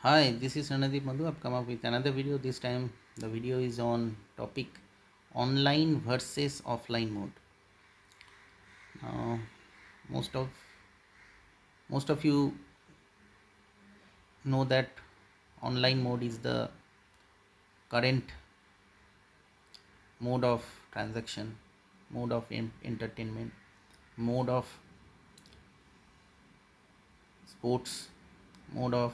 Hi, this is Ranadeep Madhu. I've come up with another video. This time the video is on topic online versus offline mode. Now, most of most of you know that online mode is the current mode of transaction, mode of entertainment, mode of sports, mode of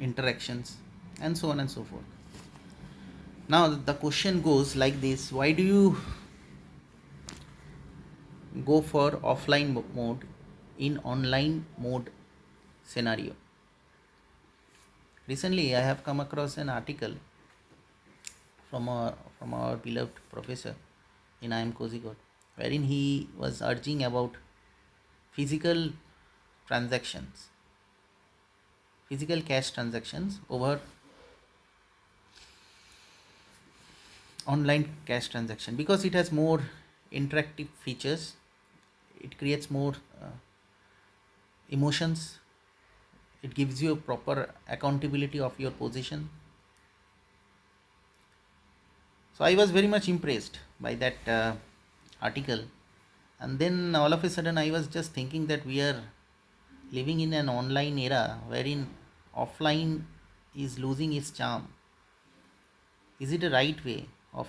interactions, and so on and so forth. Now the question goes like this: why do you go for offline mode in online mode scenario? Recently I have come across an article from our beloved professor in IM Kozhikode, wherein he was urging about physical transactions, physical cash transactions over online cash transaction, because it has more interactive features, it creates more emotions, it gives you a proper accountability of your position. So I was very much impressed by that article, and then all of a sudden I was just thinking that we are living in an online era wherein offline is losing its charm. Is it a right way of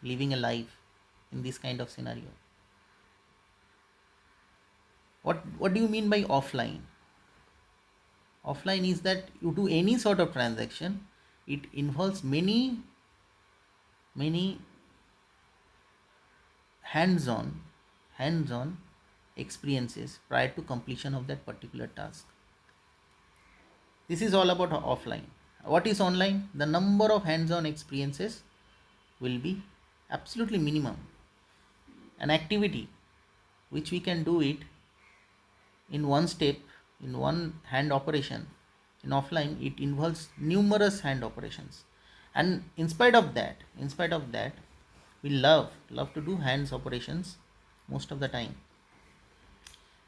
living a life in this kind of scenario? What do you mean by offline? Offline is that you do any sort of transaction, it involves many hands-on hands-on experiences prior to completion of that particular task. This is all about offline. What is online? The number of hands-on experiences will be absolutely minimum. An activity which we can do it in one step, in one hand operation. In offline, it involves numerous hand operations. And in spite of that, we love to do hands operations most of the time.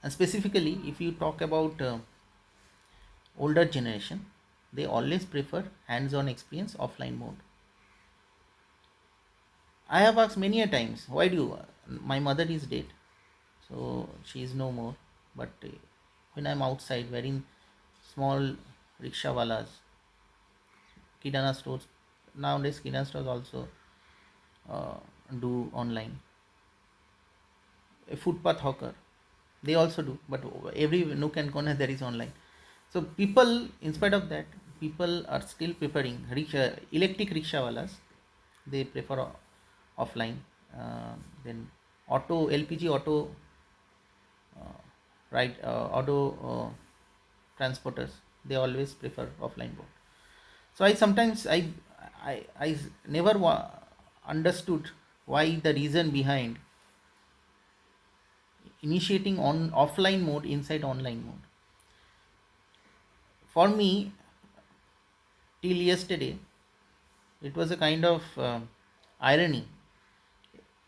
And specifically, if you talk about older generation, they always prefer hands-on experience offline mode. I have asked many a times, why do you? My mother is dead, so she is no more. But when I'm outside, wearing small rickshawalas, kirana stores, nowadays kirana stores also uh, do online. A footpath hawker, they also do, but every nook and corner there is online. So people, in spite of that, people are still preferring electric rickshawalas. They prefer offline. Then auto LPG auto right auto transporters, they always prefer offline mode. So I sometimes I never understood why the reason behind initiating on offline mode inside online mode. For me, till yesterday, it was a kind of irony.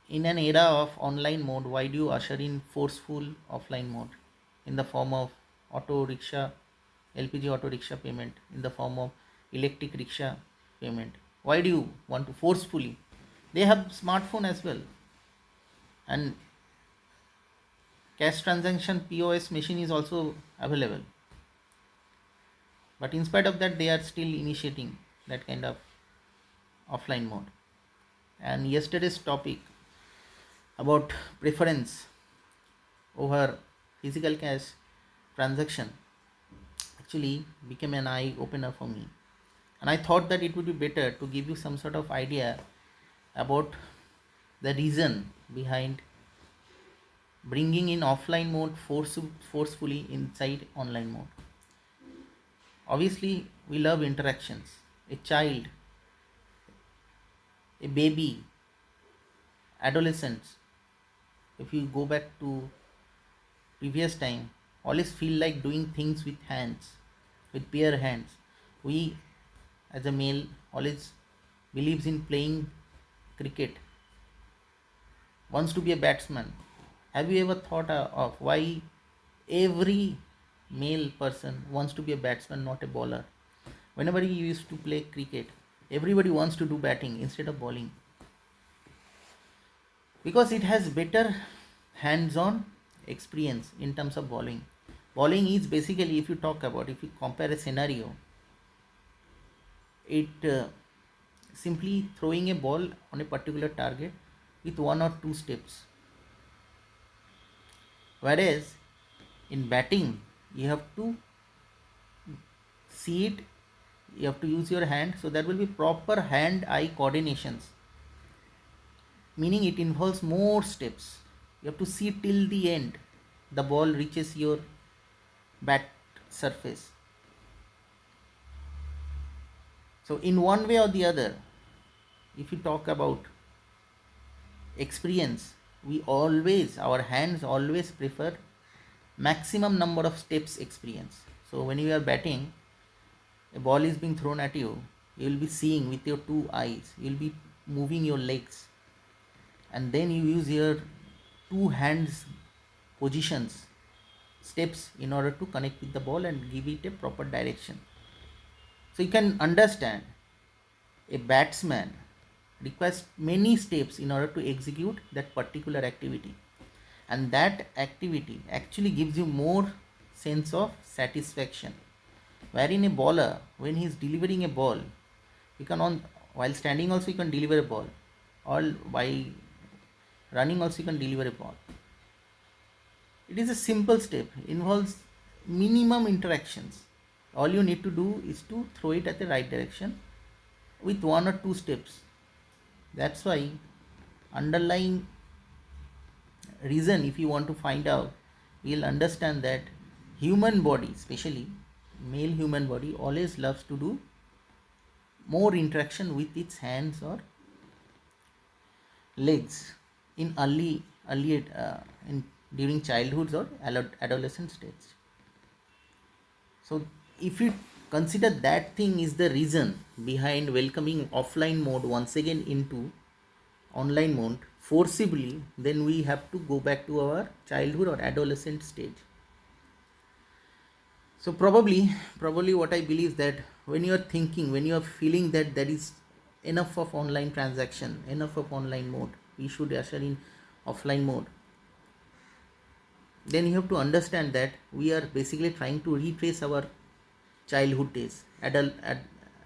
In an era of online mode, why do you usher in forceful offline mode in the form of auto rickshaw, LPG auto rickshaw payment, in the form of electric rickshaw payment? Why do you want to forcefully? They have smartphone as well, and cash transaction POS machine is also available. But in spite of that, they are still initiating that kind of offline mode. And yesterday's topic about preference over physical cash transaction actually became an eye opener for me. And I thought that it would be better to give you some sort of idea about the reason behind bringing in offline mode forcefully inside online mode. Obviously, we love interactions. A child, a baby, adolescents, if you go back to previous time, always feel like doing things with hands, with bare hands. We as a male always believes in playing cricket, wants to be a batsman. Have you ever thought of why every male person wants to be a batsman, not a bowler. Whenever you used to play cricket, everybody wants to do batting instead of bowling because it has better hands-on experience in terms of bowling. Bowling is basically, if you compare a scenario, it simply throwing a ball on a particular target with one or two steps. Whereas in batting, you have to see it, you have to use your hand, so there will be proper hand-eye coordinations, meaning it involves more steps. You have to see till the end the ball reaches your bat surface. So in one way or the other, if you talk about experience, our hands always prefer maximum number of steps experience. So when you are batting, a ball is being thrown at you, you will be seeing with your two eyes, you will be moving your legs, and then you use your two hands positions, steps, in order to connect with the ball and give it a proper direction. So you can understand a batsman requires many steps in order to execute that particular activity, and that activity actually gives you more sense of satisfaction. Wherein a bowler, when he is delivering a ball, he can on while standing also he can deliver a ball, or by running also he can deliver a ball. It is a simple step, involves minimum interactions. All you need to do is to throw it at the right direction with one or two steps. That's why underlying reason, if you want to find out, you'll understand that human body, especially male human body, always loves to do more interaction with its hands or legs in during childhood or adolescent stage. So if you consider that thing is the reason behind welcoming offline mode once again into online mode forcibly, then we have to go back to our childhood or adolescent stage. So probably what I believe, that when you are thinking, when you are feeling that there is enough of online transaction, enough of online mode, we should usher in offline mode, then you have to understand that we are basically trying to retrace our childhood days,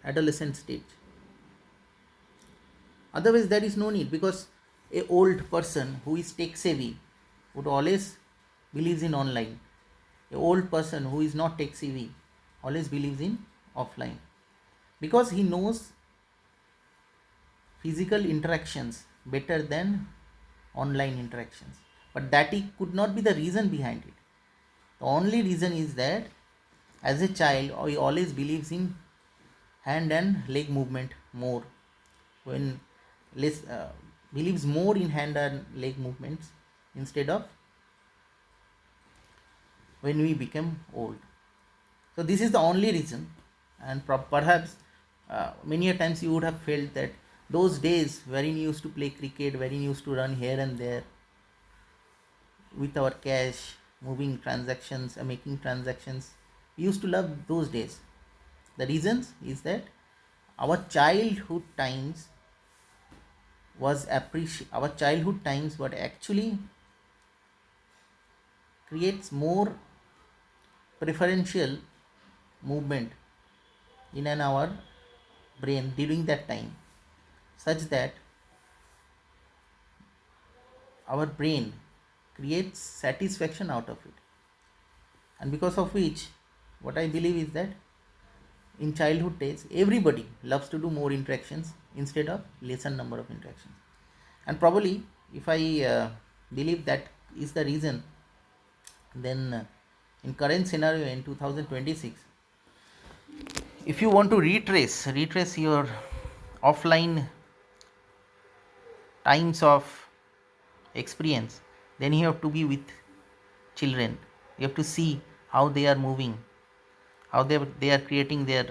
adolescent stage. Otherwise there is no need, because a old person who is tech savvy would always believes in online. A old person who is not tech savvy always believes in offline, because he knows physical interactions better than online interactions. But that could not be the reason behind it. The only reason is that as a child he always believes in hand and leg movement more, when less believes more in hand and leg movements instead of when we become old. So this is the only reason, and perhaps many a times you would have felt that those days wherein you used to play cricket, wherein you used to run here and there with our cash, moving transactions and making transactions, we used to love those days. The reasons is that our childhood times our childhood times what actually creates more preferential movement in our brain during that time, such that our brain creates satisfaction out of it, and because of which what I believe is that in childhood days everybody loves to do more interactions instead of lesser number of interactions. And probably if I believe that is the reason, then in current scenario in 2026, if you want to retrace your offline times of experience, then you have to be with children. You have to see how they are moving, how they are creating their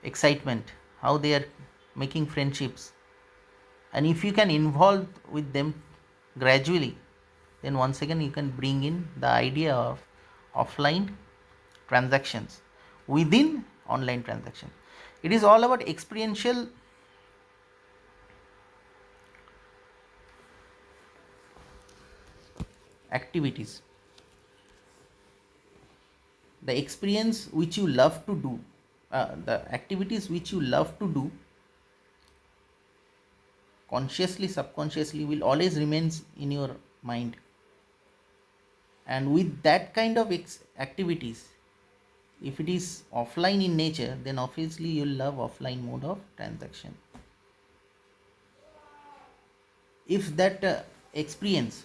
excitement, how they are making friendships. And if you can involve with them gradually, then once again you can bring in the idea of offline transactions within online transaction. It is all about experiential activities, the experience which you love to do, the activities which you love to do consciously, subconsciously, will always remains in your mind. And with that kind of activities, if it is offline in nature, then obviously you'll love offline mode of transaction. If that experience,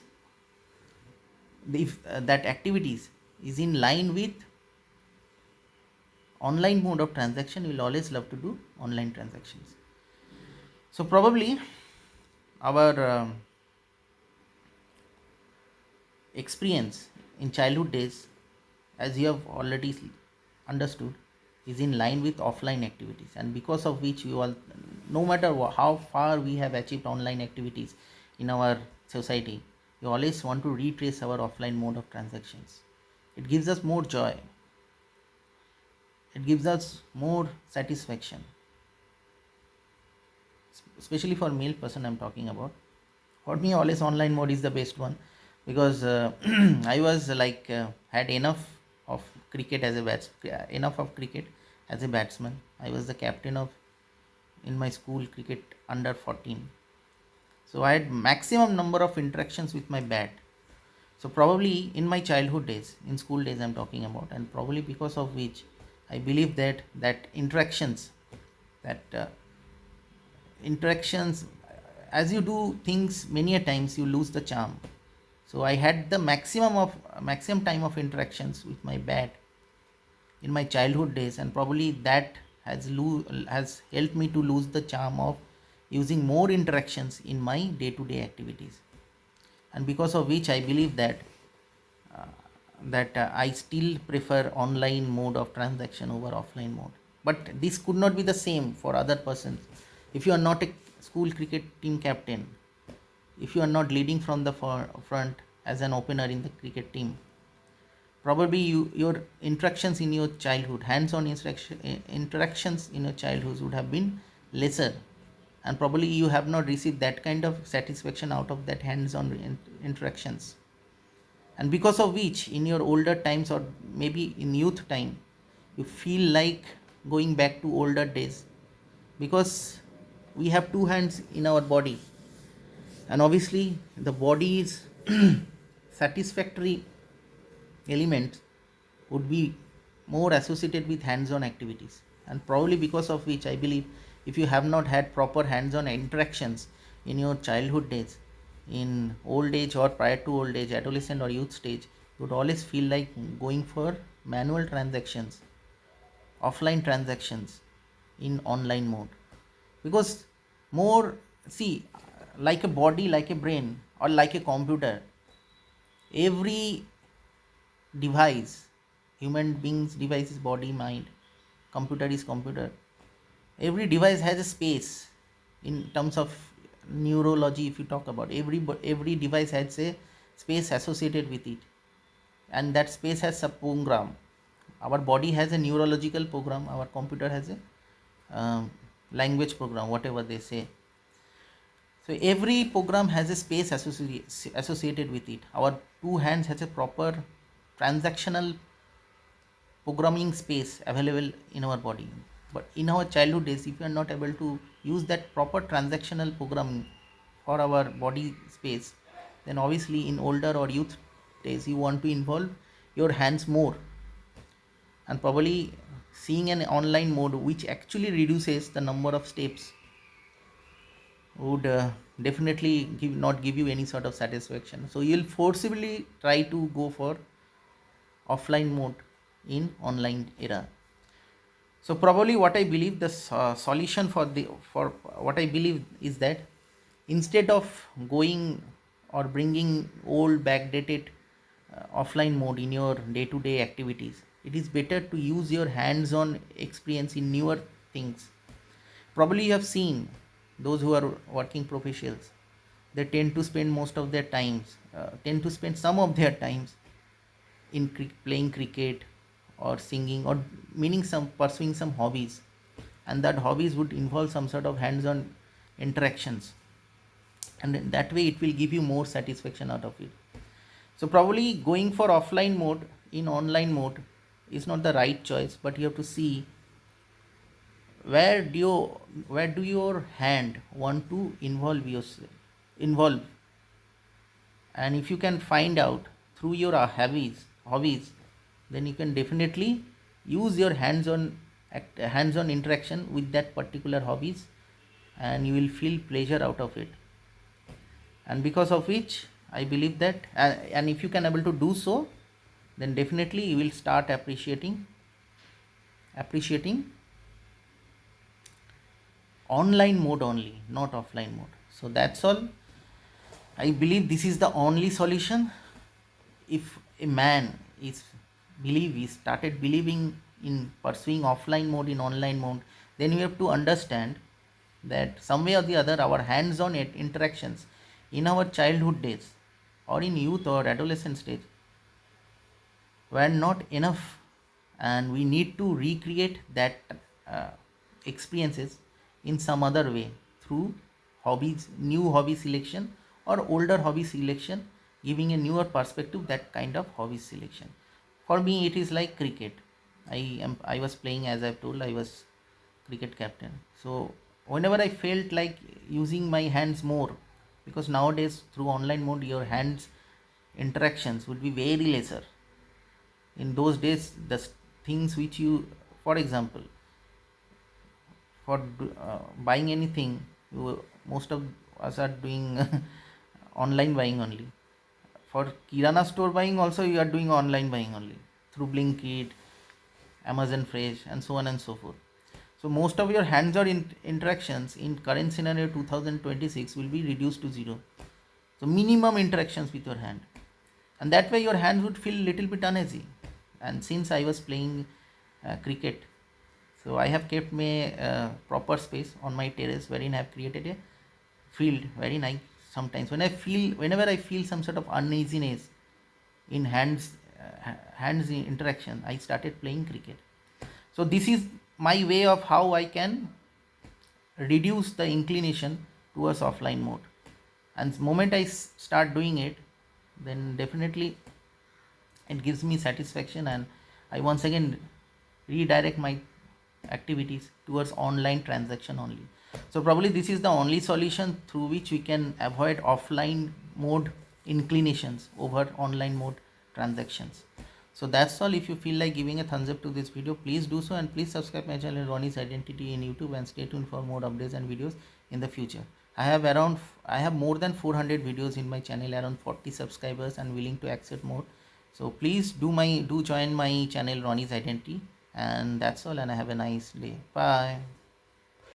if that activities is in line with online mode of transaction, you will always love to do online transactions. So probably our experience in childhood days, as you have already understood, is in line with offline activities, and because of which we all, no matter how far we have achieved online activities in our society, we always want to retrace our offline mode of transactions. It gives us more joy, it gives us more satisfaction, especially for male person I'm talking about. For me, always online mode is the best one, because I was like had enough of cricket as a enough of cricket as a batsman. I was the captain of in my school cricket under 14, so I had maximum number of interactions with my bat. So probably in my childhood days, in school days I'm talking about, and probably because of which I believe that interactions, that interactions, as you do things many a times, you lose the charm. So I had the maximum time of interactions with my bat in my childhood days, and probably that has helped me to lose the charm of using more interactions in my day to day activities. And because of which I believe that I still prefer online mode of transaction over offline mode. But this could not be the same for other persons. If you are not a school cricket team captain, if you are not leading from the front as an opener in the cricket team, probably your interactions in your childhood, hands-on interactions in your childhood would have been lesser, and probably you have not received that kind of satisfaction out of that hands-on interactions. And because of which in your older times, or maybe in youth time, you feel like going back to older days, because we have two hands in our body, and obviously the body's satisfactory elements would be more associated with hands-on activities. And probably because of which I believe, if you have not had proper hands-on interactions in your childhood days, in old age or prior to old age, adolescent or youth stage, you would always feel like going for manual transactions, offline transactions in online mode. Because more, see, like a body, like a brain, or like a computer, every device, human beings device is body, mind, computer is computer, every device has a space. In terms of neurology, if you talk about, every device has a space associated with it, and that space has a program. Our body has a neurological program, our computer has a language program, whatever they say. So every program has a space associated with it. Our two hands has a proper transactional programming space available in our body. But in our childhood days, if we are not able to use that proper transactional programming for our body space, then obviously in older or youth days you want to involve your hands more, and probably seeing an online mode which actually reduces the number of steps would definitely not give you any sort of satisfaction. So you'll forcibly try to go for offline mode in online era. So probably what I believe, the solution for what I believe is that instead of going or bringing old backdated offline mode in your day to day activities, it is better to use your hands on experience in newer things. Probably you have seen those who are working professionals, they tend to spend most of their times, tend to spend some of their times in playing cricket or singing or meaning some pursuing some hobbies, and that hobbies would involve some sort of hands-on interactions, and in that way it will give you more satisfaction out of it. So probably going for offline mode in online mode is not the right choice, but you have to see where do you where do your hand want to involve. And if you can find out through your hobbies, then you can definitely use your hands-on interaction with that particular hobbies, and you will feel pleasure out of it. And because of which I believe that, and if you can able to do so, then definitely you will start appreciating online mode only, not offline mode. So that's all. I believe this is the only solution. If a man he started believing in pursuing offline mode in online mode, then we have to understand that some way or the other our hands-on interactions in our childhood days or in youth or adolescent stage were not enough, and we need to recreate that uh, experiences in some other way through new hobby selection or older hobby selection, giving a newer perspective that kind of hobby selection. For me it is like cricket. I was playing, as I've told, I was cricket captain. So whenever I felt like using my hands more, because nowadays through online mode your hands interactions would be very lesser. In those days things which you, for example, for buying anything, most of us are doing online buying only. For kirana store buying also you are doing online buying only through Blinkit, Amazon Fresh, and so on and so forth. So most of your hands-on interactions in current scenario 2026 will be reduced to zero. So minimum interactions with your hand, and that way your hands would feel little bit uneasy. And since I was playing cricket, so I have kept my proper space on my terrace wherein I have created a field very nice. Sometimes whenever I feel some sort of uneasiness in hands interaction, I started playing cricket. So this is my way of how I can reduce the inclination towards offline mode. And the moment I start doing it, then definitely it gives me satisfaction, and I once again redirect my activities towards online transaction only. So probably this is the only solution through which we can avoid offline mode inclinations over online mode transactions. So that's all. If you feel like giving a thumbs up to this video, please do so, and please subscribe my channel Ronnie's Identity in YouTube, and stay tuned for more updates and videos in the future. I have more than 400 videos in my channel, around 40 subscribers, and willing to accept more. So please do join my channel Ronnie's Identity, and that's all, and have a nice day. Bye.